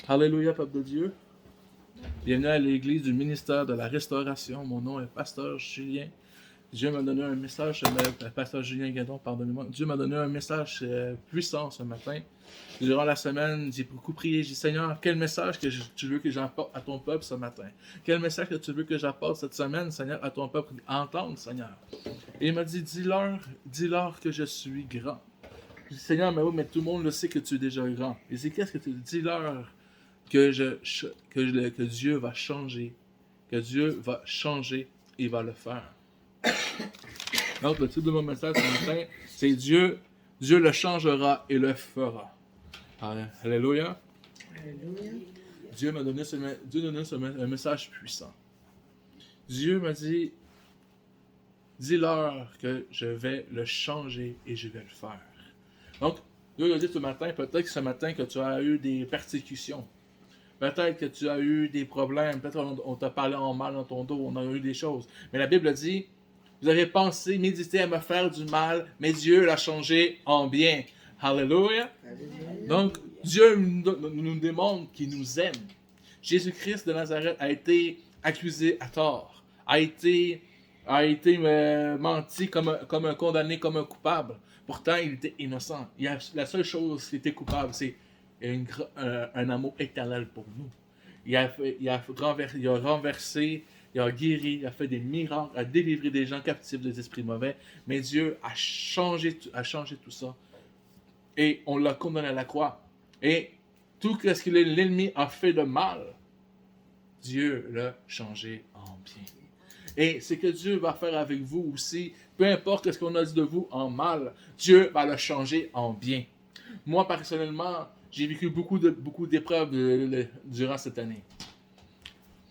Alléluia, peuple de Dieu. Bienvenue à l'église du ministère de la Restauration. Mon nom est Pasteur Julien. Dieu m'a donné un message, Pasteur Julien Guédon, pardonnez-moi. Dieu m'a donné un message puissant ce matin. Durant la semaine, j'ai beaucoup prié. J'ai dit, Seigneur, quel message tu veux que j'apporte à ton peuple ce matin? Quel message que tu veux que j'apporte cette semaine, Seigneur, à ton peuple? Entendre, Seigneur. Et il m'a dit, dis-leur que je suis grand. J'ai dit, Seigneur, mais tout le monde le sait que tu es déjà grand. Il dit, qu'est-ce que tu dis? Dis-leur que Dieu va changer. Que Dieu va changer et va le faire. Donc, le titre de mon message ce matin, c'est Dieu le changera et le fera. Alléluia. Alléluia. Dieu m'a donné un message puissant. Dieu m'a dit, dis-leur que je vais le changer et je vais le faire. Donc, Dieu a dit ce matin, peut-être que ce matin que tu as eu des persécutions. Peut-être que tu as eu des problèmes. Peut-être qu'on t'a parlé en mal dans ton dos. On a eu des choses. Mais la Bible dit, vous avez pensé, médité à me faire du mal, mais Dieu l'a changé en bien. Alléluia. Donc, Dieu nous démontre qu'il nous aime. Jésus-Christ de Nazareth a été accusé à tort. A été menti comme un condamné, comme un coupable. Pourtant, il était innocent. La seule chose qui était coupable, c'est un amour éternel pour nous. Il a renversé, il a guéri, il a fait des miracles, a délivré des gens captifs des esprits mauvais. Mais Dieu a changé tout ça. Et on l'a condamné à la croix. Et tout ce que l'ennemi a fait de mal, Dieu l'a changé en bien. Et c'est que Dieu va faire avec vous aussi. Peu importe ce qu'on a dit de vous en mal, Dieu va le changer en bien. Moi, personnellement, j'ai vécu beaucoup d'épreuves durant cette année.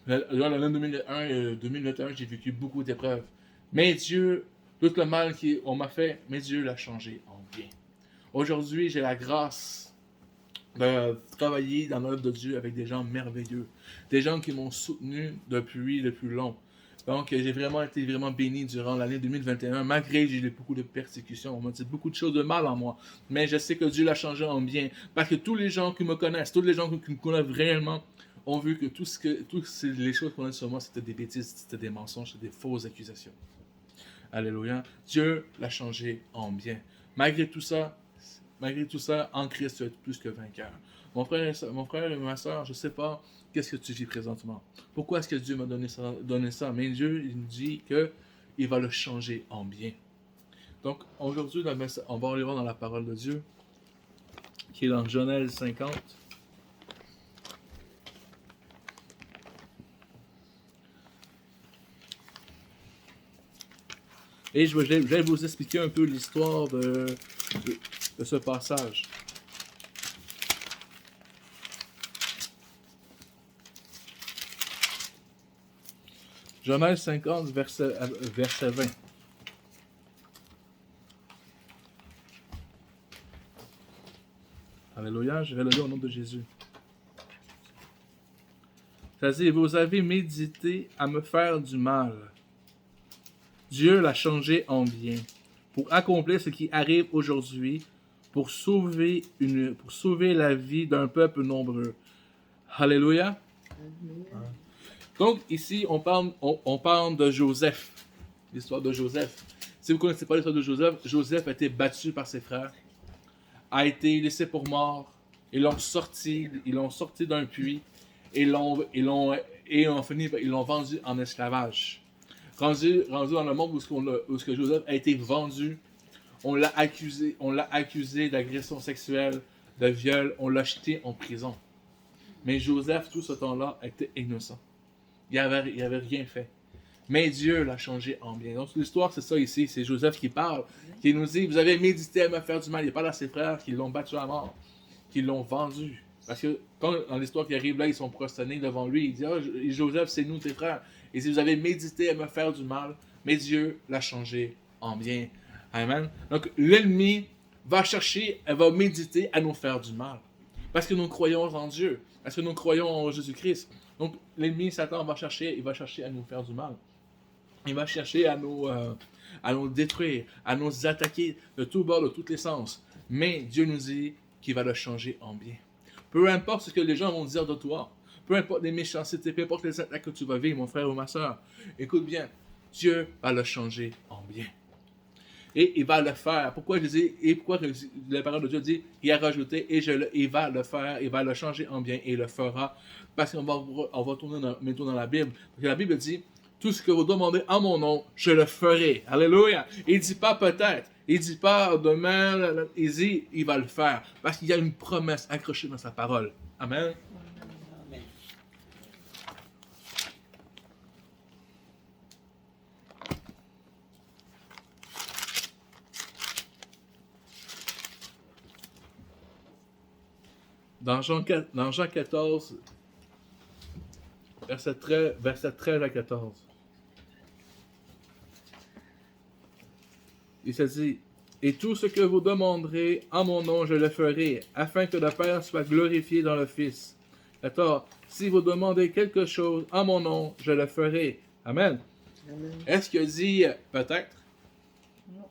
Durant l'année 2021, j'ai vécu beaucoup d'épreuves. Mais Dieu, tout le mal qu'on m'a fait, mais Dieu l'a changé en bien. Aujourd'hui, j'ai la grâce de travailler dans l'œuvre de Dieu avec des gens merveilleux. Des gens qui m'ont soutenu depuis le plus long. Donc, j'ai vraiment été béni durant l'année 2021, malgré que j'ai eu beaucoup de persécutions. On m'a dit beaucoup de choses de mal en moi. Mais je sais que Dieu l'a changé en bien. Parce que tous les gens qui me connaissent, tous les gens qui me connaissent réellement, ont vu que toutes les choses qu'on a dit sur moi, c'était des bêtises, c'était des mensonges, c'était des fausses accusations. Alléluia. Dieu l'a changé en bien. Malgré tout ça, en Christ, tu es plus que vainqueur. Mon frère et ma soeur, je ne sais pas qu'est-ce que tu vis présentement. Pourquoi est-ce que Dieu m'a donné ça? Mais Dieu, il nous dit qu'il va le changer en bien. Donc, aujourd'hui, on va aller voir dans la parole de Dieu, qui est dans Genèse 50. Et je vais vous expliquer un peu l'histoire de ce passage. Genèse 50, verset 20. Alléluia, je vais le lire au nom de Jésus. Ça dit, vous avez médité à me faire du mal. Dieu l'a changé en bien, pour accomplir ce qui arrive aujourd'hui, pour sauver la vie d'un peuple nombreux. Alléluia. Donc, ici, on parle de Joseph, l'histoire de Joseph. Si vous ne connaissez pas l'histoire de Joseph, Joseph a été battu par ses frères, a été laissé pour mort, ils l'ont sorti d'un puits, et ils l'ont vendu en esclavage. Rendu dans le monde où Joseph a été vendu, on l'a accusé d'agression sexuelle, de viol, on l'a jeté en prison. Mais Joseph, tout ce temps-là, était innocent. Il avait rien fait. Mais Dieu l'a changé en bien. Donc l'histoire, c'est ça ici. C'est Joseph qui parle, qui nous dit, vous avez médité à me faire du mal. Il parle à ses frères qui l'ont battu à mort, qui l'ont vendu. Parce que quand dans l'histoire qui arrive là, ils sont prosternés devant lui. Il dit, Joseph, c'est nous tes frères. Et si vous avez médité à me faire du mal, mais Dieu l'a changé en bien. Amen. Donc l'ennemi va méditer à nous faire du mal. Parce que nous croyons en Dieu. Parce que nous croyons en Jésus-Christ. Donc l'ennemi, Satan, va chercher à nous faire du mal. Il va chercher à nous détruire, à nous attaquer de tous bords, de tous les sens. Mais Dieu nous dit qu'il va le changer en bien. Peu importe ce que les gens vont dire de toi. Peu importe les méchancetés, peu importe les attaques que tu vas vivre, mon frère ou ma soeur. Écoute bien, Dieu va le changer en bien. Et il va le faire. Pourquoi je dis, et pourquoi la parole de Dieu dit, il a rajouté, il va le faire, il va le changer en bien, et il le fera. Parce qu'on va tourner maintenant dans la Bible. Parce que la Bible dit, tout ce que vous demandez en mon nom, je le ferai. Alléluia. Il ne dit pas peut-être. Il ne dit pas demain. Il dit, il va le faire. Parce qu'il y a une promesse accrochée dans sa parole. Amen. Dans Jean 14, verset 13 à 14. Il se dit, et tout ce que vous demanderez en mon nom, je le ferai, afin que le Père soit glorifié dans le Fils. 14. Si vous demandez quelque chose en mon nom, je le ferai. Amen. Amen. Est-ce qu'il a dit peut-être? Non.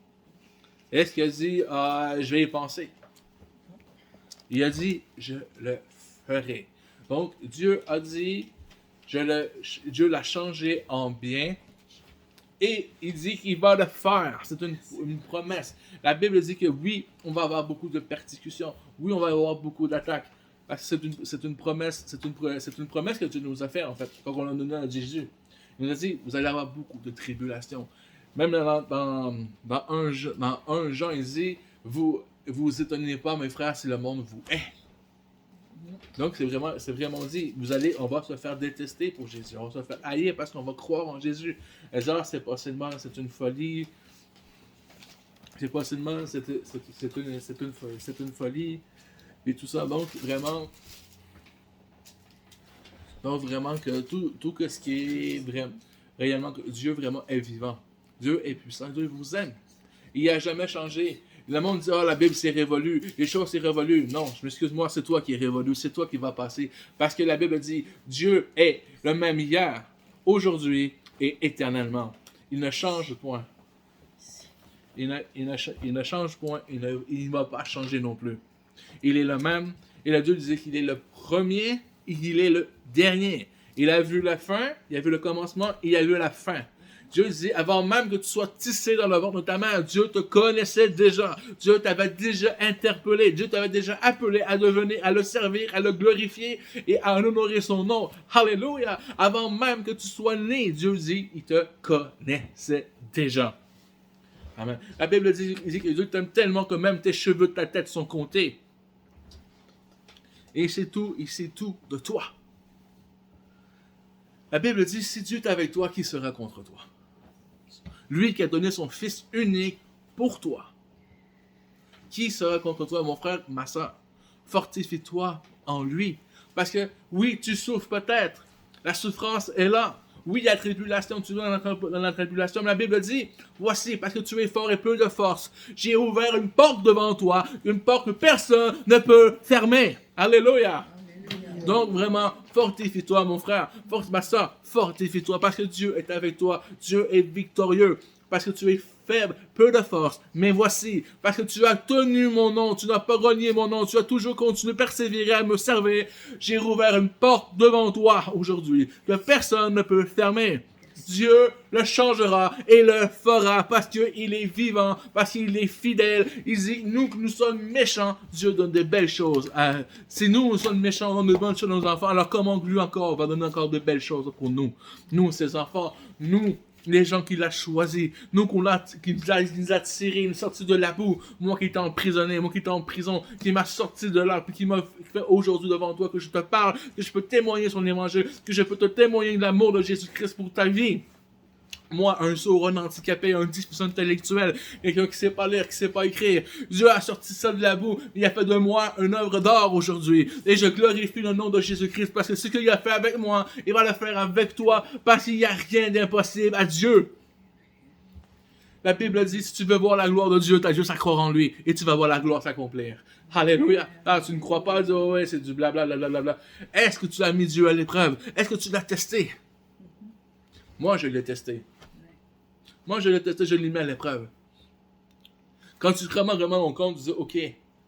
Est-ce qu'il a dit je vais y penser? Il a dit je le ferai. Donc Dieu a dit Dieu l'a changé en bien. Et il dit qu'il va le faire. C'est une promesse. La Bible dit que oui, on va avoir beaucoup de persécutions. Oui, on va avoir beaucoup d'attaques. Parce que c'est une promesse. C'est une promesse que Dieu nous a fait, en fait, quand on l'a donné à Jésus. Il nous a dit, vous allez avoir beaucoup de tribulations. Même dans 1 Jean, il dit, vous étonnez pas, mes frères, si le monde vous hait. Donc, c'est vraiment dit, on va se faire détester pour Jésus. On va se faire haïr parce qu'on va croire en Jésus. Et genre, c'est une folie. C'est une folie. Et tout ça. Donc, vraiment que tout ce qui est vraiment, réellement, Dieu vraiment est vivant. Dieu est puissant. Dieu vous aime. Il n'a jamais changé. Le monde dit, la Bible c'est révolu, les choses c'est révolu. Non, je m'excuse-moi, c'est toi qui es révolu, c'est toi qui vas passer. Parce que la Bible dit, Dieu est le même hier, aujourd'hui et éternellement. Il ne change point. Il ne change point, il ne va pas changer non plus. Il est le même. Et la Dieu disait qu'il est le premier, il est le dernier. Il a vu la fin, il a vu le commencement, il a vu la fin. Dieu dit, avant même que tu sois tissé dans le ventre de ta mère, Dieu te connaissait déjà. Dieu t'avait déjà interpellé. Dieu t'avait déjà appelé à devenir, à le servir, à le glorifier et à honorer son nom. Alléluia. Avant même que tu sois né, Dieu dit, il te connaissait déjà. Amen. La Bible dit que Dieu t'aime tellement que même tes cheveux de ta tête sont comptés. Et c'est tout de toi. La Bible dit, si Dieu est avec toi, qui sera contre toi? Lui qui a donné son Fils unique pour toi. Qui sera contre toi, mon frère, ma soeur? Fortifie-toi en lui. Parce que, oui, tu souffres peut-être. La souffrance est là. Oui, il y a tribulation, tu es dans la tribulation. Mais la Bible dit, voici, parce que tu es fort et peu de force, j'ai ouvert une porte devant toi, une porte que personne ne peut fermer. Alléluia. Donc vraiment, fortifie-toi mon frère, ma soeur, fortifie-toi parce que Dieu est avec toi, Dieu est victorieux, parce que tu es faible, peu de force, mais voici, parce que tu as tenu mon nom, tu n'as pas renié mon nom, tu as toujours continué, persévérer à me servir, j'ai rouvert une porte devant toi aujourd'hui, que personne ne peut fermer. Dieu le changera et le fera parce qu'il est vivant, parce qu'il est fidèle. Il dit, nous sommes méchants, Dieu donne de belles choses. Si nous sommes méchants, on donne de bonnes choses à nos enfants, alors comment lui encore va donner encore de belles choses pour nous? Nous, ses enfants, nous, les gens qu'il a choisis, nous qu'il nous a tirés, nous sortis de la boue, moi qui étais emprisonné, moi qui étais en prison, qui m'a sorti de là, puis qui m'a fait aujourd'hui devant toi, que je te parle, que je peux témoigner son évangile, que je peux te témoigner de l'amour de Jésus-Christ pour ta vie. Moi, un sourd, un handicapé, un déficient intellectuel, quelqu'un qui ne sait pas lire, qui ne sait pas écrire. Dieu a sorti ça de la boue. Il a fait de moi une œuvre d'art aujourd'hui. Et je glorifie le nom de Jésus-Christ parce que ce qu'il a fait avec moi, il va le faire avec toi parce qu'il n'y a rien d'impossible à Dieu. La Bible dit, si tu veux voir la gloire de Dieu, tu as juste à croire en lui et tu vas voir la gloire s'accomplir. Alléluia. Tu ne crois pas, dis, oh ouais, c'est du blablabla. Est-ce que tu as mis Dieu à l'épreuve? Est-ce que tu l'as testé? Moi, je l'ai testé. Moi, je l'ai testé, je l'ai mis à l'épreuve. Quand tu vraiment mon compte, tu dis, ok,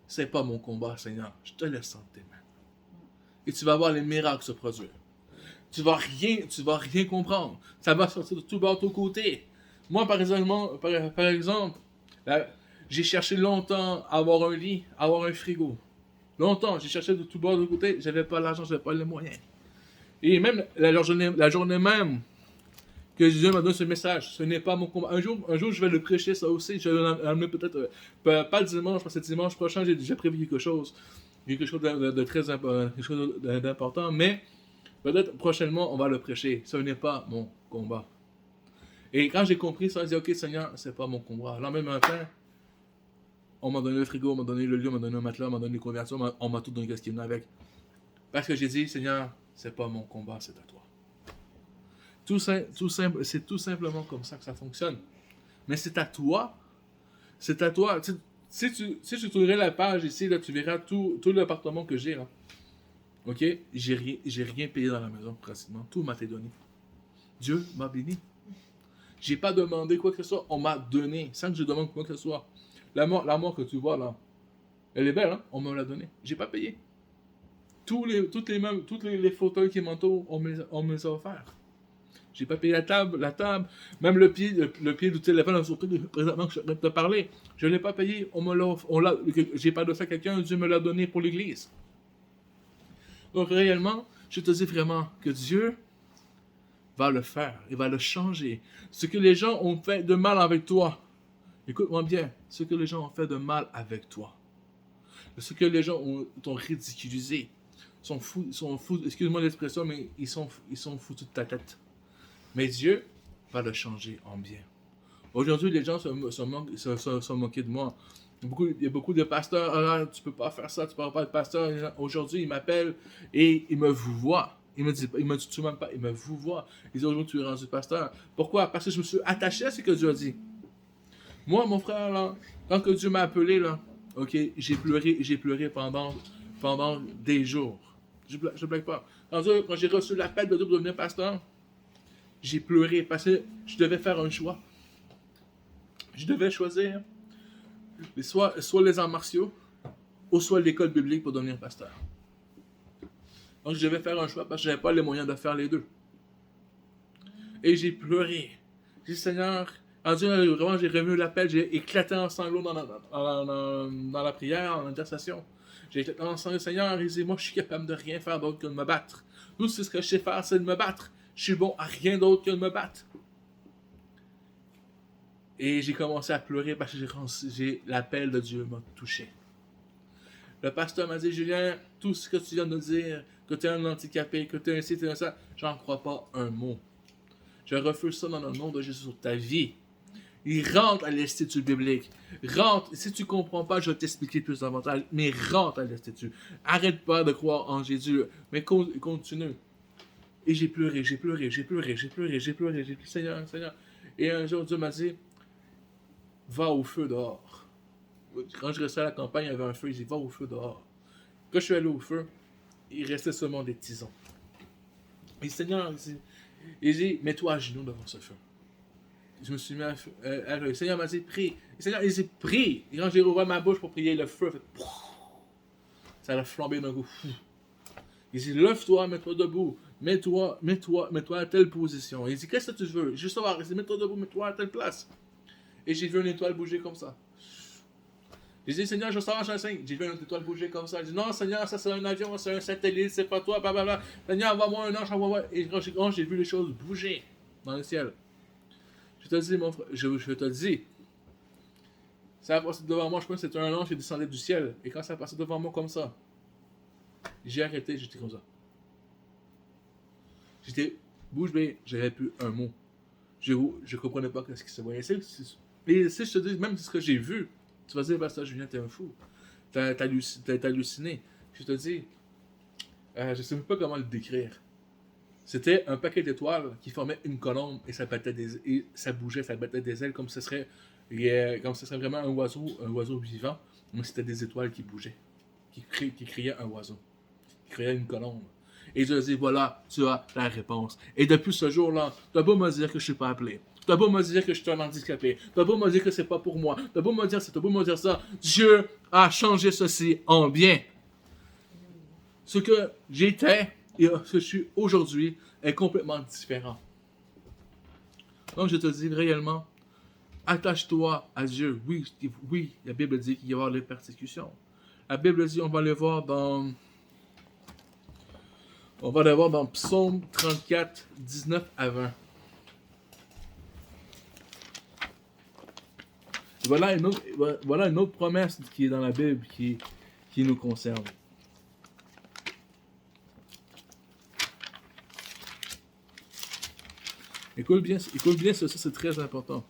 c'est pas mon combat, Seigneur, je te laisse en tes mains. et tu vas voir les miracles se produire. Tu vas rien comprendre. Ça va sortir de tout bord, de tous côtés. Moi, par exemple, j'ai cherché longtemps à avoir un lit, à avoir un frigo. Longtemps, j'ai cherché de tout bord, de tous côtés. J'avais pas l'argent, j'avais pas les moyens. Et même la journée même que Dieu m'a donné ce message, ce n'est pas mon combat. Un jour, je vais le prêcher, ça aussi. Je vais l'amener peut-être, pas le dimanche, parce que dimanche prochain, j'ai déjà prévu quelque chose de très quelque chose d'important, mais peut-être prochainement, on va le prêcher. Ce n'est pas mon combat. Et quand j'ai compris ça, j'ai dit, ok Seigneur, c'est pas mon combat. Le même matin, on m'a donné le frigo, on m'a donné le lieu, on m'a donné un matelas, on m'a donné les couvertures, on m'a tout donné ce qui venait avec. Parce que j'ai dit, Seigneur, c'est pas mon combat, c'est à toi. C'est tout simplement comme ça que ça fonctionne. Mais c'est à toi. C'est à toi. Si tu tournerais la page ici, là, tu verras tout l'appartement que j'ai là. Ok? J'ai rien payé dans la maison, pratiquement. Tout m'a été donné. Dieu m'a béni. J'ai pas demandé quoi que ce soit. On m'a donné. Sans que je demande quoi que ce soit. La mort que tu vois là, elle est belle, hein? On me l'a donnée. J'ai pas payé. Tous les fauteuils qui m'entourent, on me les a offerts. J'ai pas payé la table, même le pied du téléphone, surtout présentement que je suis en train de te parler. Je l'ai pas payé, j'ai pas de ça à quelqu'un, Dieu me l'a donné pour l'église. Donc réellement, je te dis vraiment que Dieu va le faire, il va le changer. Ce que les gens ont fait de mal avec toi, écoute-moi bien, ce que les gens ont fait de mal avec toi, ce que les gens t'ont ridiculisé, sont fous, excuse-moi l'expression, mais ils sont foutus de ta tête. Mais Dieu va le changer en bien. Aujourd'hui, les gens se moqués de moi. Il y a beaucoup de pasteurs, ah, tu peux pas faire ça, tu peux pas être pasteur. Aujourd'hui, ils m'appellent et ils me vouvoient. Il me dit tout même pas, il me vouvoie. Ils disent aujourd'hui, tu es rendu pasteur. Pourquoi? Parce que je me suis attaché à ce que Dieu a dit. Moi, mon frère, là, quand que Dieu m'a appelé, là, ok, j'ai pleuré pendant des jours. Je blague pas. Quand j'ai reçu l'appel de Dieu pour devenir pasteur, j'ai pleuré parce que je devais faire un choix. Je devais choisir soit les arts martiaux ou soit l'école biblique pour devenir pasteur. Donc je devais faire un choix parce que je n'avais pas les moyens de faire les deux. Et j'ai pleuré. J'ai dit, Seigneur, en Dieu, vraiment, j'ai revu l'appel, j'ai éclaté en sanglots dans la prière, en intercession. J'ai éclaté en sanglots, Seigneur, il dit, moi je suis capable de rien faire d'autre que de me battre. Tout ce que je sais faire, c'est de me battre. Je suis bon à rien d'autre que de me battre. Et j'ai commencé à pleurer parce que l'appel de Dieu m'a touché. Le pasteur m'a dit, Julien, tout ce que tu viens de dire, que tu es un handicapé, que tu es un ci, tu es un ça, j'en crois pas un mot. Je refuse ça dans le nom de Jésus sur ta vie. Il rentre à l'institut biblique. Rentre. Si tu ne comprends pas, je vais t'expliquer plus davantage. Mais rentre à l'institut. Arrête pas de croire en Jésus. Mais continue. Et j'ai pleuré. J'ai dit, Seigneur. Et un jour, Dieu m'a dit, va au feu dehors. Quand je restais à la campagne, il y avait un feu. Il dit, va au feu dehors. Quand je suis allé au feu, il restait seulement des tisons. Et Seigneur, il dit, mets-toi à genoux devant ce feu. Je me suis mis à le Seigneur m'a dit, prie. Le Seigneur, il dit, prie. Et quand j'ai ouvert ma bouche pour prier, le feu fait, ça a flambé d'un coup. Il dit, lève-toi, mets-toi debout. Mets-toi à telle position. Il dit, qu'est-ce que tu veux? Juste savoir. Il dit, mets-toi debout, mets-toi à telle place. Et j'ai vu une étoile bouger comme ça. J'ai dit, Seigneur, je sors en signe. J'ai vu une étoile bouger comme ça. J'ai dit, non, Seigneur, ça c'est un avion, c'est un satellite, c'est pas toi, blablabla. Seigneur, envoie-moi un ange, envoie-moi. Et quand j'ai vu les choses bouger dans le ciel, je te dis, mon frère, je te dis, ça a passé devant moi, je pense que c'était un ange qui descendait du ciel. Et quand ça a passé devant moi comme ça, j'ai arrêté, j'étais comme ça. J'étais bouche bée, j'avais plus un mot. Je comprenais pas ce qui se voyait. Et si je te dis, même ce que j'ai vu, tu vas dire, Pasteur Julien, t'es un fou. T'as halluciné. Je te dis, je sais même pas comment le décrire. C'était un paquet d'étoiles qui formait une colombe et ça bougeait, ça battait des ailes comme ce serait vraiment un oiseau vivant, mais c'était des étoiles qui bougeaient, qui criaient un oiseau, qui criaient une colombe. Et Dieu dit, voilà, tu as la réponse. Et depuis ce jour-là, tu as beau me dire que je ne suis pas appelé. Tu as beau me dire que je suis un handicapé. Tu as beau me dire que c'est pas pour moi. Tu as beau me dire ça, tu as beau me dire ça. Dieu a changé ceci en bien. Ce que j'étais et ce que je suis aujourd'hui est complètement différent. Donc je te dis réellement, attache-toi à Dieu. Oui, oui, la Bible dit qu'il y aura des persécutions. La Bible dit, on va les voir dans Psaume 34, 19 à 20. Voilà une autre promesse qui est dans la Bible qui nous concerne. Écoute bien ça, c'est très important.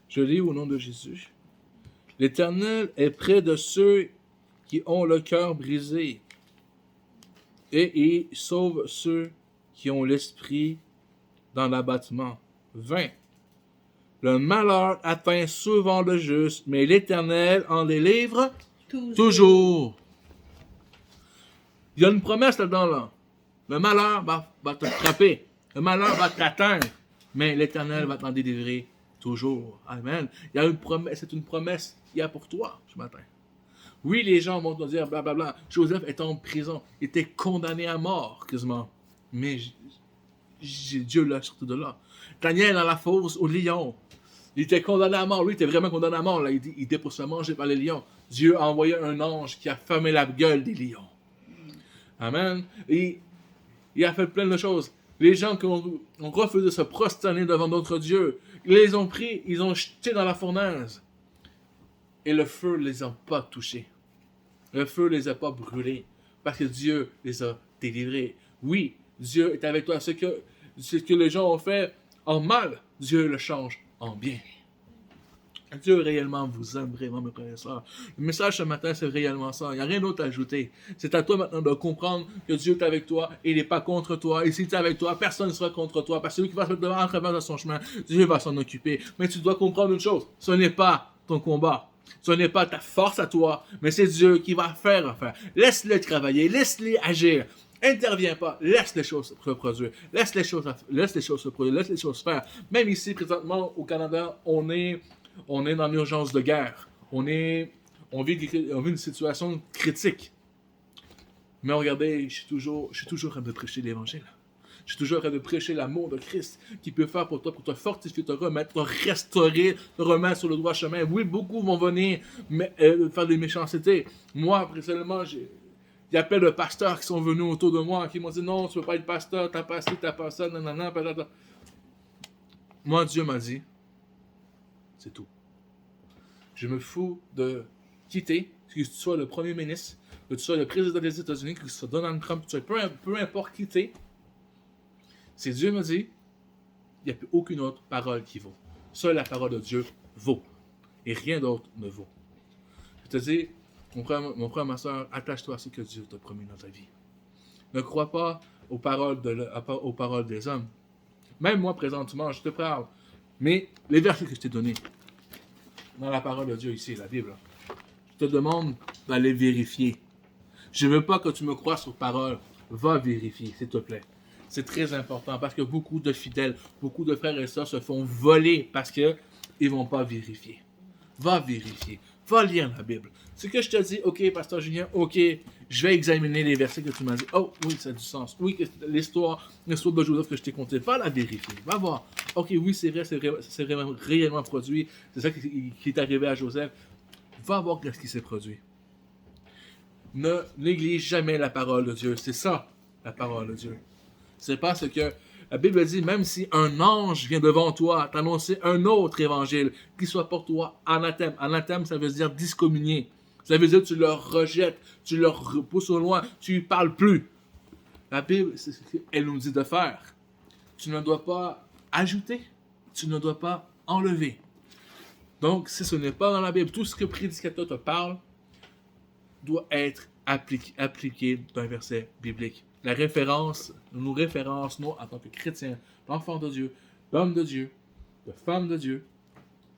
Je lis au nom de Jésus. L'Éternel est près de ceux qui ont le cœur brisé, et il sauve ceux qui ont l'esprit dans l'abattement. 20. Le malheur atteint souvent le juste, mais l'Éternel en délivre toujours. Il y a une promesse là-dedans, là. Le malheur va te frapper. Le malheur va t'atteindre, mais l'Éternel va t'en délivrer toujours. Amen. Il y a une promesse, c'est une promesse qu'il y a pour toi ce matin. Oui, les gens vont te dire blablabla. Joseph est en prison, il était condamné à mort, quasiment. Mais Dieu l'a sorti de là. Daniel dans la fosse au lion. Il était condamné à mort. Lui, il était vraiment condamné à mort. Là. Il était pour se faire manger par les lions. Dieu a envoyé un ange qui a fermé la gueule des lions. Amen. Et il a fait plein de choses. Les gens qui ont refusé de se prosterner devant notre Dieu, ils les ont pris, ils ont jetés dans la fournaise. Et le feu ne les a pas touchés. Le feu ne les a pas brûlés. Parce que Dieu les a délivrés. Oui, Dieu est avec toi. Ce que les gens ont fait en mal, Dieu le change en bien. Dieu réellement vous aime vraiment, mes frères et sœurs. Le message ce matin, c'est réellement ça. Il n'y a rien d'autre à ajouter. C'est à toi maintenant de comprendre que Dieu est avec toi et il n'est pas contre toi. Et s'il est avec toi, personne ne sera contre toi. Parce que celui qui va se mettre devant en travers de son chemin, Dieu va s'en occuper. Mais tu dois comprendre une chose. Ce n'est pas ton combat. Ce n'est pas ta force à toi, mais c'est Dieu qui va faire affaire. Laisse-le travailler, laisse-le agir. Interviens pas, laisse les choses se produire, laisse les choses se produire, laisse les choses faire. Même ici, présentement, au Canada, on est dans l'urgence de guerre. On vit une situation critique. Mais regardez, je suis toujours en train de prêcher l'Évangile. Je suis toujours en train de prêcher l'amour de Christ qui peut faire pour toi, pour te fortifier, te remettre, te restaurer, te remettre sur le droit chemin. Oui, beaucoup vont venir faire des méchancetés. Moi, personnellement, il y a plein de pasteurs qui sont venus autour de moi qui m'ont dit non, tu ne peux pas être pasteur, t'as pas ci, t'as pas ça, nanana, patata. Moi, Dieu m'a dit, c'est tout. Je me fous de quitter, que tu sois le premier ministre, que tu sois le président des États-Unis, que tu sois Donald Trump, que tu sois peu importe quitter. Si Dieu me dit, il n'y a plus aucune autre parole qui vaut. Seule la parole de Dieu vaut. Et rien d'autre ne vaut. Je te dis, mon frère, ma soeur, attache-toi à ce que Dieu t'a promis dans ta vie. Ne crois pas aux paroles des hommes. Même moi, présentement, je te parle. Mais les versets que je t'ai donnés, dans la parole de Dieu ici, la Bible, je te demande d'aller vérifier. Je ne veux pas que tu me croies sur parole. Va vérifier, s'il te plaît. C'est très important parce que beaucoup de fidèles, beaucoup de frères et sœurs se font voler parce qu'ils ne vont pas vérifier. Va vérifier. Va lire la Bible. Ce que je te dis, ok, pasteur Julien, ok, je vais examiner les versets que tu m'as dit. Oh, oui, ça a du sens. Oui, l'histoire de Joseph que je t'ai contée, va la vérifier. Va voir. Ok, oui, c'est vrai, c'est vraiment réellement produit. C'est ça qui est arrivé à Joseph. Va voir ce qui s'est produit. Ne néglige jamais la parole de Dieu. C'est ça, la parole de Dieu. C'est parce que la Bible dit, même si un ange vient devant toi t'annoncer un autre évangile, qui soit pour toi anathème. Anathème, ça veut dire discommunier. Ça veut dire que tu le rejettes, tu le repousses au loin, tu ne parles plus. La Bible, c'est ce qu'elle nous dit de faire. Tu ne dois pas ajouter, tu ne dois pas enlever. Donc, si ce n'est pas dans la Bible, tout ce que le prédicateur te parle doit être appliqué d'un verset biblique. La référence, nous référence, nous, en tant que chrétiens, d'enfants de Dieu, d'hommes de Dieu, de femmes de Dieu,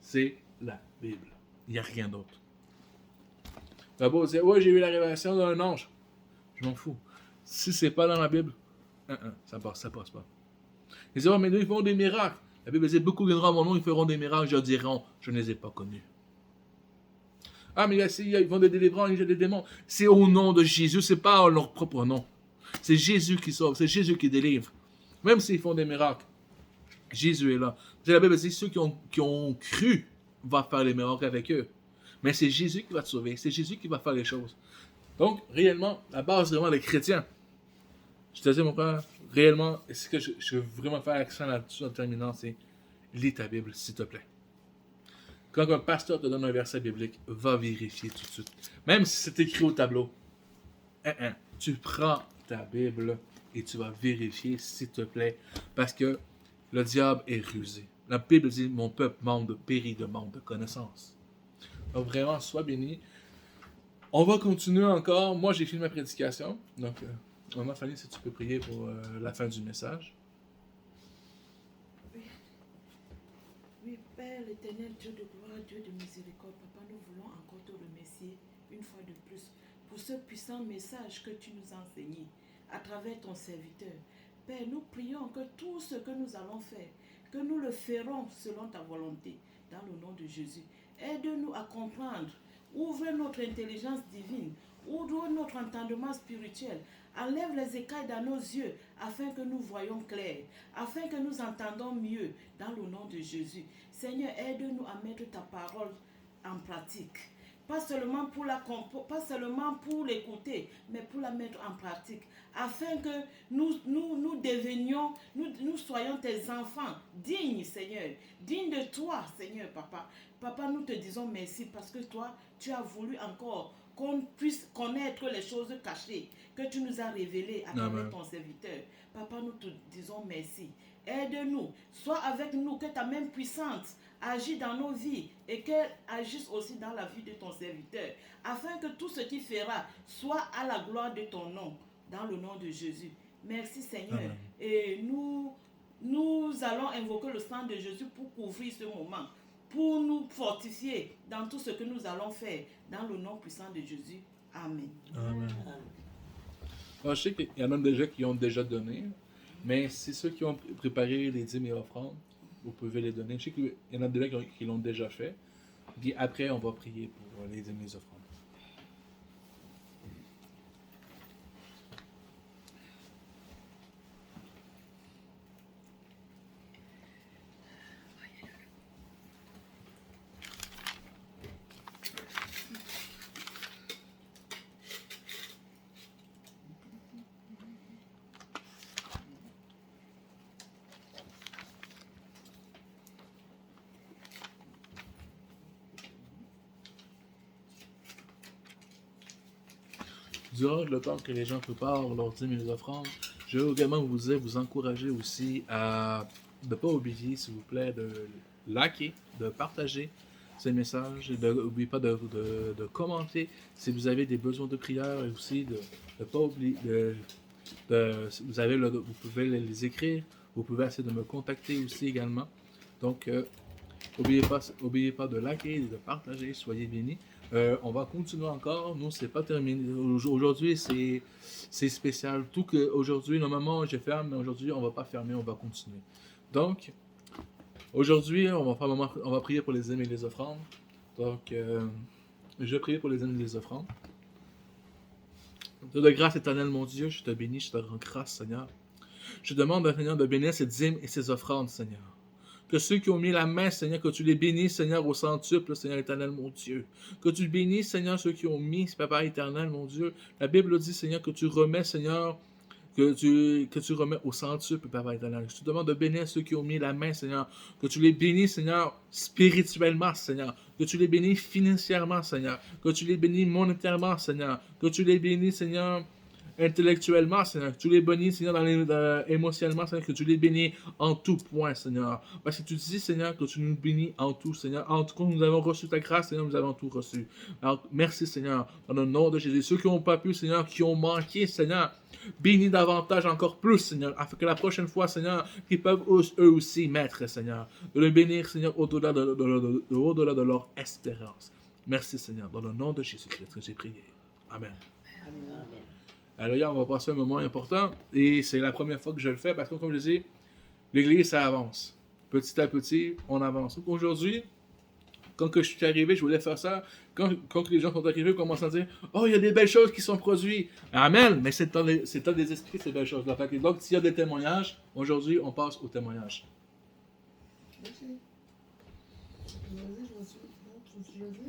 c'est la Bible. Il n'y a rien d'autre. Tu vas pas dire, ouais, j'ai eu la révélation d'un ange. Je m'en fous. Si c'est pas dans la Bible, Ça passe pas. Ils disent, oh, mais ils font des miracles. La Bible dit, beaucoup viendront à mon nom, ils feront des miracles, je diront, je ne les ai pas connus. Ah, mais ils vont des délivrances, ils jettent des démons. C'est au nom de Jésus, c'est pas leur propre nom. C'est Jésus qui sauve, c'est Jésus qui délivre. Même s'ils font des miracles, Jésus est là. La Bible dit, ceux qui ont cru vont faire les miracles avec eux. Mais c'est Jésus qui va te sauver, c'est Jésus qui va faire les choses. Donc, réellement, la base vraiment des chrétiens. Je te dis, mon frère, réellement, ce que je veux vraiment faire accent là-dessus en terminant, c'est lis ta Bible, s'il te plaît. Quand un pasteur te donne un verset biblique, va vérifier tout de suite. Même si c'est écrit au tableau. Tu prends ta Bible et tu vas vérifier, s'il te plaît, parce que le diable est rusé. La Bible dit, mon peuple manque de périt, de manque de connaissance. Donc vraiment, sois béni. On va continuer encore. Moi, j'ai fini ma prédication. Donc, maman Fanny, si tu peux prier pour la fin du message. Oui, Père, l'éternel Dieu de gloire, Dieu de miséricorde, Papa, nous voulons encore te remercier une fois de plus pour ce puissant message que tu nous as enseigné à travers ton serviteur. Père, nous prions que tout ce que nous allons faire, que nous le ferons selon ta volonté, dans le nom de Jésus. Aide-nous à comprendre, ouvre notre intelligence divine, ouvre notre entendement spirituel, enlève les écailles dans nos yeux afin que nous voyons clair, afin que nous entendons mieux dans le nom de Jésus. Seigneur, aide-nous à mettre ta parole en pratique. Pas seulement pour l'écouter, mais pour la mettre en pratique, afin que nous devenions, nous soyons tes enfants dignes, Seigneur, dignes de toi, Seigneur, Papa. Papa, nous te disons merci parce que toi, tu as voulu encore qu'on puisse connaître les choses cachées que tu nous as révélées à travers ton serviteur. Papa, nous te disons merci. Aide-nous, sois avec nous, que ta main puissante agisse dans nos vies et qu'elle agisse aussi dans la vie de ton serviteur, afin que tout ce qu'il fera soit à la gloire de ton nom, dans le nom de Jésus. Merci Seigneur. Amen. Et nous allons invoquer le sang de Jésus pour couvrir ce moment, pour nous fortifier dans tout ce que nous allons faire, dans le nom puissant de Jésus. Amen. Amen. Alors, je sais qu'il y en a déjà qui ont déjà donné, mais c'est ceux qui ont préparé les dîmes et offrandes, vous pouvez les donner. Je sais qu'il y en a déjà qui l'ont déjà fait. Puis après, on va prier pour les dîmes et les offrandes. Durant le temps que les gens préparent leurs dîmes et les offrandes, je veux également vous encourager aussi à ne pas oublier, s'il vous plaît, de liker, de partager ces messages, n'oubliez pas de commenter si vous avez des besoins de prière et aussi de ne pas oublier, vous pouvez les écrire, vous pouvez essayer de me contacter aussi également. Donc, n'oubliez pas de liker et de partager, soyez bénis. On va continuer encore. Nous, c'est pas terminé. Aujourd'hui, c'est spécial. Tout que aujourd'hui, normalement, je ferme, mais aujourd'hui, on va pas fermer, on va continuer. Donc, aujourd'hui, on va prier pour les dîmes et les offrandes. Donc, je vais prier pour les dîmes et les offrandes. Dieu de grâce éternelle, mon Dieu, je te bénis, je te rends grâce, Seigneur. Je demande, Seigneur, de bénir ces dîmes et ces offrandes, Seigneur. Que ceux qui ont mis la main, Seigneur, que tu les bénisses, Seigneur, au centuple, Seigneur éternel, mon Dieu. Que tu bénisses, Seigneur, ceux qui ont mis, Papa éternel, mon Dieu. La Bible dit, Seigneur, que tu remets, Seigneur, que tu remets au centuple, Papa éternel. Je te demande de bénir ceux qui ont mis la main, Seigneur. Que tu les bénisses, Seigneur, spirituellement, Seigneur. Que tu les bénisses financièrement, Seigneur. Que tu les bénisses monétairement, Seigneur. Que tu les bénisses, Seigneur, intellectuellement, Seigneur, que tu les bénis, Seigneur, émotionnellement, Seigneur, que tu les bénis en tout point, Seigneur. Parce que tu dis, Seigneur, que tu nous bénis en tout, Seigneur. En tout cas, nous avons reçu ta grâce, Seigneur, nous avons tout reçu. Alors, merci, Seigneur, dans le nom de Jésus. Ceux qui n'ont pas pu, Seigneur, qui ont manqué, Seigneur, bénis davantage, encore plus, Seigneur, afin que la prochaine fois, Seigneur, qu'ils peuvent eux aussi mettre, Seigneur, de le bénir, Seigneur, au-delà de leur espérance. Merci, Seigneur, dans le nom de Jésus-Christ que j'ai prié. Amen. Amen. Alors là, on va passer un moment important et c'est la première fois que je le fais parce que, comme je dis, l'Église, ça avance. Petit à petit, on avance. Donc aujourd'hui, quand que je suis arrivé, je voulais faire ça. Quand les gens sont arrivés, ils commencent à dire oh, il y a des belles choses qui sont produites. Amen. Mais c'est dans les esprits, ces belles choses-là. Donc, s'il y a des témoignages, aujourd'hui, on passe aux témoignages. Vas-y. Vas-y, je vais dire.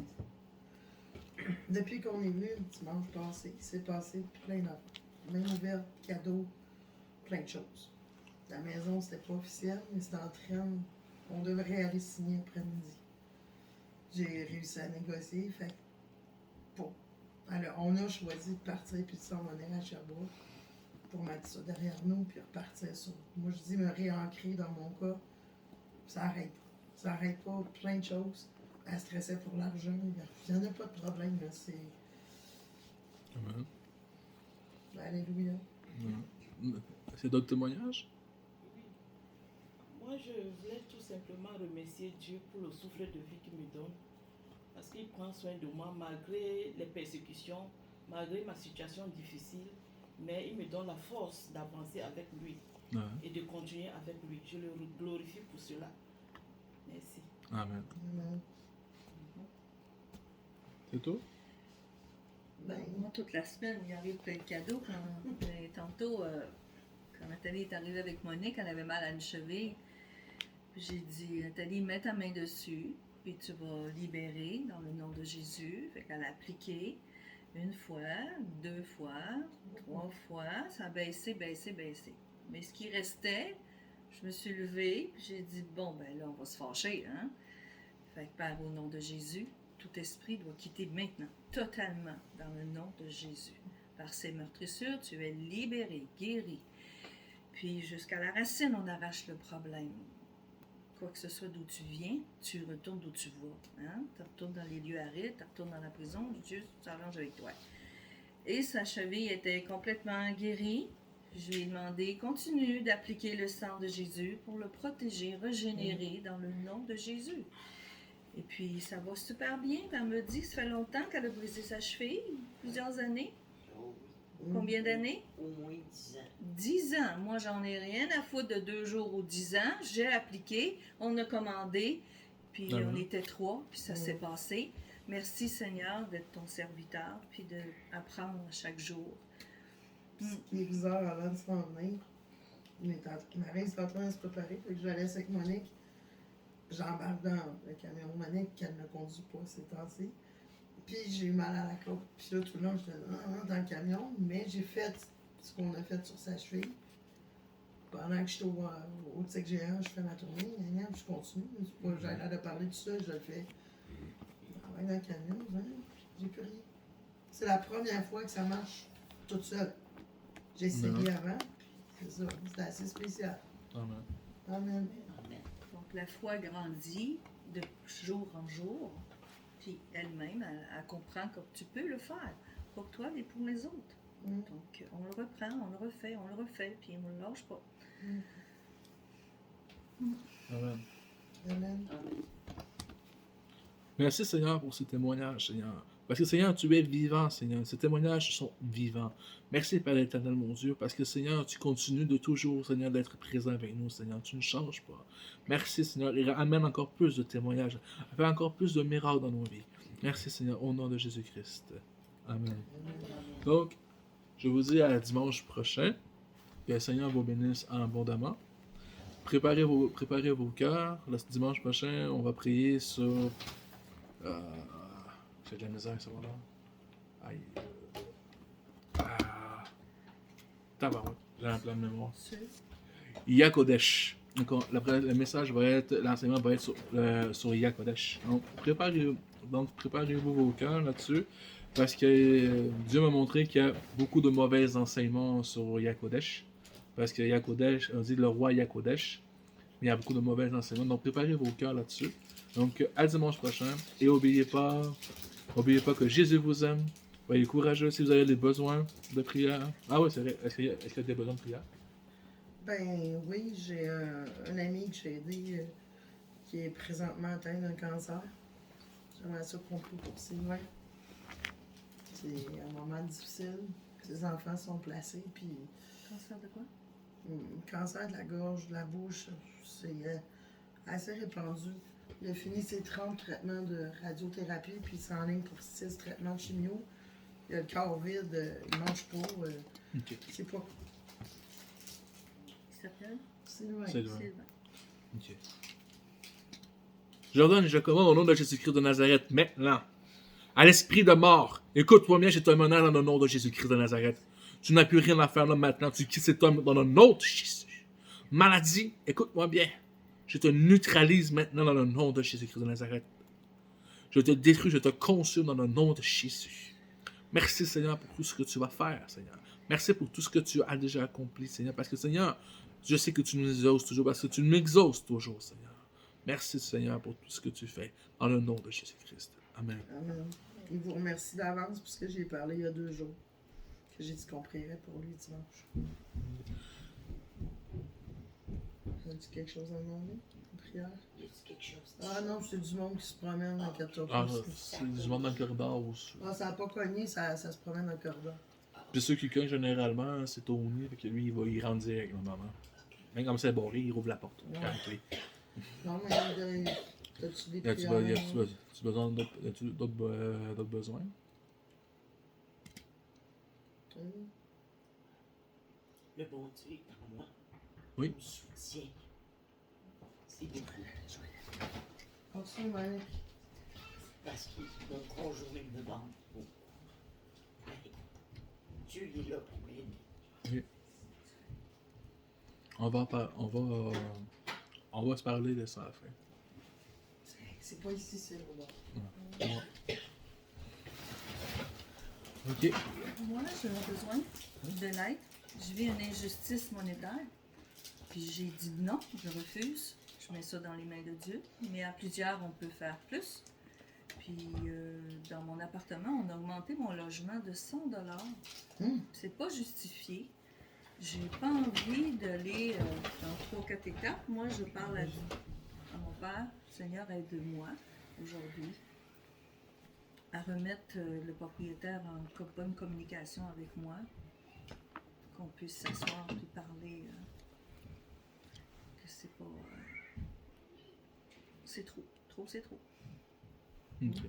Depuis qu'on est venu le dimanche passé, il s'est passé plein d'affaires. Même ouvert, cadeaux, plein de choses. La maison, c'était pas officiel, mais c'était en train. On devrait aller signer après-midi. J'ai réussi à négocier, fait que bon. Alors, on a choisi de partir puis de s'en venir à Sherbrooke pour mettre ça derrière nous puis repartir sur. Moi, je dis me réancrer dans mon cas, ça arrête pas. Ça arrête pas, plein de choses. Elle stressait pour l'argent, il n'y en a pas de problème, là, c'est. Amen. Alléluia. C'est d'autres témoignages? Moi, je voulais tout simplement remercier Dieu pour le souffle de vie qu'il me donne. Parce qu'il prend soin de moi malgré les persécutions, malgré ma situation difficile. Mais il me donne la force d'avancer avec lui et de continuer avec lui. Je le glorifie pour cela. Merci. Amen. Amen. C'est tout? Ben, moi, toute la semaine, il arrive plein de cadeaux. Tantôt, quand Nathalie est arrivée avec Monique, elle avait mal à une cheville. Puis j'ai dit, Nathalie, mets ta main dessus, puis tu vas libérer dans le nom de Jésus. Fait qu'elle a appliqué une fois, 2 fois, 3 fois. Ça a baissé. Mais ce qui restait, je me suis levée, puis j'ai dit, bon, ben là, on va se fâcher, hein? Fait que Père, au nom de Jésus, tout esprit doit quitter maintenant, totalement, dans le nom de Jésus. Par ces meurtrissures, tu es libéré, guéri. Puis jusqu'à la racine, on arrache le problème. Quoi que ce soit d'où tu viens, tu retournes d'où tu vas. Hein? Tu retournes dans les lieux arides, tu retournes dans la prison, Dieu s'arrange avec toi. Et sa cheville était complètement guérie. Je lui ai demandé, continue d'appliquer le sang de Jésus pour le protéger, régénérer dans le nom de Jésus. Et puis, ça va super bien. Elle me dit que ça fait longtemps qu'elle a brisé sa cheville, plusieurs années. Combien d'années? Au moins 10 ans. 10 ans. Moi, j'en ai rien à foutre de 2 jours ou 10 ans. J'ai appliqué, on a commandé, puis on était 3, puis ça s'est passé. Merci, Seigneur, d'être ton serviteur, puis d'apprendre chaque jour. Ce qui est bizarre, avant de s'en venir, Marie est en train de se préparer, fait que je la laisse avec Monique. J'embarque dans le camion Monique qu'elle ne conduit pas ces temps-ci. Puis j'ai eu mal à la côte. Puis là, tout le long, j'étais dans le camion, mais j'ai fait ce qu'on a fait sur sa cheville. Pendant que j'étais au TIC géant, je fais ma tournée, je continue. J'ai l'air de parler de ça, je le fais. Dans le camion, j'ai plus rien. C'est la première fois que ça marche toute seule. J'ai essayé avant, puis c'est ça. C'était assez spécial. Amen. Amen. Donc, la foi grandit de jour en jour. Puis elle-même, elle comprend que tu peux le faire pour toi et pour les autres. Donc, on le reprend, on le refait, puis on ne le lâche pas. Amen. Amen. Merci, Seigneur, pour ce témoignage, Seigneur. Parce que, Seigneur, tu es vivant, Seigneur. Ces témoignages sont vivants. Merci, Père éternel, mon Dieu, parce que, Seigneur, tu continues de toujours, Seigneur, d'être présent avec nous, Seigneur. Tu ne changes pas. Merci, Seigneur. Et amène encore plus de témoignages. Fais encore plus de miracles dans nos vies. Merci, Seigneur, au nom de Jésus-Christ. Amen. Donc, je vous dis à dimanche prochain. Que le Seigneur vous bénisse abondamment. Préparez vos cœurs. Le dimanche prochain, on va prier sur... j'ai de la misère, ça va là. Aïe. Tabarouette. J'ai un plan de mémoire. Yakodesh. Donc, le message va être... L'enseignement va être sur Yakodesh. Donc, préparez-vous vos cœurs là-dessus. Parce que Dieu m'a montré qu'il y a beaucoup de mauvais enseignements sur Yakodesh. Parce que Yakodesh, on dit le roi Yakodesh. Mais il y a beaucoup de mauvais enseignements. Donc, préparez vos cœurs là-dessus. Donc, à dimanche prochain. Et n'oubliez pas que Jésus vous aime. Soyez courageux si vous avez des besoins de prière. Ah oui, c'est vrai. Est-ce qu'il y a des besoins de prière? Ben oui, j'ai un ami que j'ai aidé qui est présentement atteint d'un cancer. J'aimerais ça qu'on prie pour ses loin. C'est un moment difficile. ses enfants sont placés, puis Cancer de quoi? cancer de la gorge, de la bouche, c'est assez répandu. Il a fini ses 30 traitements de radiothérapie, puis il s'enligne pour 6 traitements de chimio. Il a le corps vide, il mange pas. Ok. C'est pas. Il s'appelle Sylvain. Sylvain. Sylvain. Ok. J'ordonne et je commande au nom de Jésus-Christ de Nazareth maintenant. À l'esprit de mort, écoute-moi bien, j'ai te menace dans le nom de Jésus-Christ de Nazareth. Tu n'as plus rien à faire là maintenant, tu quittes cet homme dans le nom de Jésus. Maladie, écoute-moi bien. Je te neutralise maintenant dans le nom de Jésus-Christ de Nazareth. Je te détruis, je te consume dans le nom de Jésus. Merci Seigneur pour tout ce que tu vas faire, Seigneur. Merci pour tout ce que tu as déjà accompli, Seigneur. Parce que Seigneur, je sais que tu nous exauces toujours, parce que tu m'exauces toujours, Seigneur. Merci Seigneur pour tout ce que tu fais, dans le nom de Jésus-Christ. Amen. Amen. Il vous remercie d'avance, puisque j'ai parlé il y a 2 jours. Que j'ai dit qu'on prierait pour lui dimanche. As-tu quelque chose à demander? Une prière? Y a-t-il quelque chose? Ah non, c'est du monde qui se promène dans 14 Ah, c'est du monde dans le corridor aussi. Ah, ça n'a pas cogné, ça se promène dans le corridor. Puis ceux qui cognent généralement, c'est Tony, fait que lui, il rentre direct normalement. Même comme c'est barré, il rouvre la porte. Ouais. Avec clé. Non, mais as-tu des As-tu prières? besoin d'autres besoins? Le bon Dieu est en moi. Oui. Il me soutient. C'est beaucoup. Continue, Mike. Parce que mon conjoint me demande beaucoup. Mais Dieu il est là pour m'aider. On va se parler de ça à la fin. C'est pas ici, c'est là. Ok. Moi, j'ai besoin de l'aide. Je vis une injustice monétaire. Puis j'ai dit non, je refuse. Je mets ça dans les mains de Dieu. Mais à plusieurs, on peut faire plus. Puis dans mon appartement, on a augmenté mon logement de 100 $. C'est pas justifié. J'ai pas envie d'aller dans 3-4 étapes. Moi, je parle à mon Père. Seigneur, aide-moi aujourd'hui à remettre le propriétaire en bonne communication avec moi, qu'on puisse s'asseoir et parler, que c'est pas... c'est trop. Trop, c'est trop. Ok.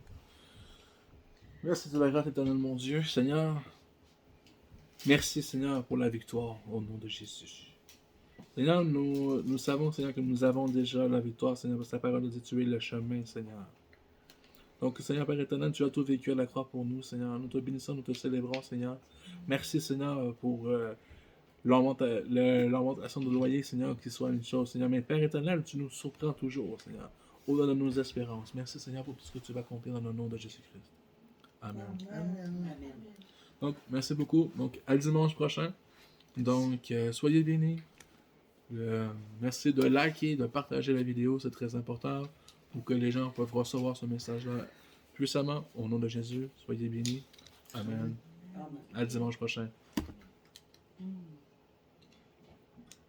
Merci de la grâce éternelle, mon Dieu. Seigneur, merci, Seigneur, pour la victoire au nom de Jésus. Seigneur, nous savons, Seigneur, que nous avons déjà la victoire, Seigneur, parce que ta parole nous dit tu es le chemin, Seigneur. Donc, Seigneur, Père éternel, tu as tout vécu à la croix pour nous, Seigneur. Nous te bénissons, nous te célébrons, Seigneur. Merci, Seigneur, pour l'augmentation de loyer, Seigneur, qu'il soit une chose, Seigneur. Mais Père éternel, tu nous surprends toujours, Seigneur, au-delà de nos espérances. Merci, Seigneur, pour tout ce que tu vas accomplir dans le nom de Jésus-Christ. Amen. Amen. Amen. Donc, merci beaucoup. Donc, à dimanche prochain. Donc, soyez bénis. Merci de liker, de partager la vidéo, c'est très important pour que les gens peuvent recevoir ce message-là puissamment. Au nom de Jésus, soyez bénis. Amen. Amen. À dimanche prochain. Mm.